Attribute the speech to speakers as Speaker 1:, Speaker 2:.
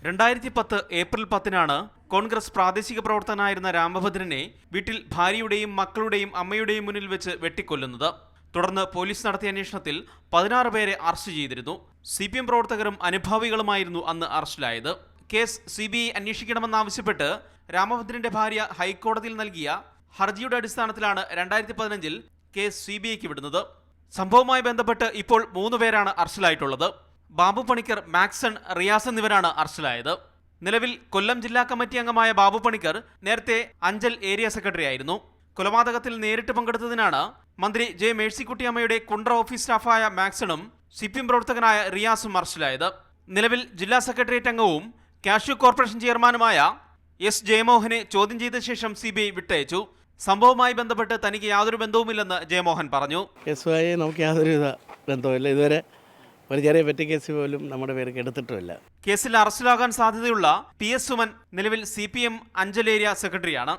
Speaker 1: 2010 April 10-നാണ് Congress പ്രാദേശിക പ്രവർത്തകനായിരുന്ന രാമഭദ്രനെ വീട്ടിൽ ഭാര്യയുടെയും മക്കളുടെയും അമ്മയുടെയും മുന്നിൽ വെച്ച് വെട്ടിക്കൊല്ലുന്നത്. തുടർന്ന് പോലീസ് നടത്തിയ അന്വേഷണത്തിൽ 16 പേരെ അറസ്റ്റ് ചെയ്തിരുന്നു. CPM പ്രവർത്തകരും അനുഭാവികളുമായിരുന്നു അന്ന് അറസ്റ്റിലായത്. കേസ് CBI അന്വേഷിക്കണമെന്നാവശ്യപ്പെട്ട് രാമഭദ്രന്റെ ഭാര്യ ഹൈക്കോടതിയിൽ നൽകിയ ഹർജിയുടെ അടിസ്ഥാനത്തിലാണ് 2015-ൽ കേസ് CBIക്ക് വിടുന്നത്. സംഭവവുമായി ബന്ധപ്പെട്ട് ഇപ്പോൾ 3 പേരാണ് അറസ്റ്റിലായിട്ടുള്ളത്. ബാബു പണിക്കർ, മാക്സൺ, റിയാസ് എന്നിവരാണ് അറസ്റ്റിലായത്. നിലവിൽ കൊല്ലം ജില്ലാ കമ്മിറ്റി അംഗമായ ബാബു പണിക്കർ നേരത്തെ അഞ്ചൽ ഏരിയ സെക്രട്ടറി ആയിരുന്നു. കൊലപാതകത്തിൽ നേരിട്ട് പങ്കെടുത്തതിനാണ് മന്ത്രി J. മേഴ്സിക്കുട്ടിയമ്മയുടെ കുണ്ട്ര ഓഫീസ് സ്റ്റാഫായ മാക്സണും CPM പ്രവർത്തകനായ റിയാസും അറസ്റ്റിലായത്. നിലവിൽ ജില്ലാ സെക്രട്ടേറിയറ്റ് അംഗവും കാഷ്യൂ കോർപ്പറേഷൻ ചെയർമാനുമായ S. ജയമോഹനെ ചോദ്യം ചെയ്ത ശേഷം CBI വിട്ടയച്ചു. സംഭവവുമായി ബന്ധപ്പെട്ട് തനിക്ക് യാതൊരു ബന്ധവുമില്ലെന്ന് ജയമോഹൻ പറഞ്ഞു.
Speaker 2: കേസുമായി നമുക്ക് യാതൊരു ബന്ധവുമില്ല. ഇതുവരെ ഒരു ചെറിയ പെറ്റി കേസ് പോലും നമ്മുടെ പേർക്ക് എടുത്തിട്ടുമില്ല.
Speaker 1: കേസിൽ അറസ്റ്റിലാകാൻ സാധ്യതയുള്ള PS സുമൻ നിലവിൽ CPM അഞ്ചൽ ഏരിയ സെക്രട്ടറിയാണ്.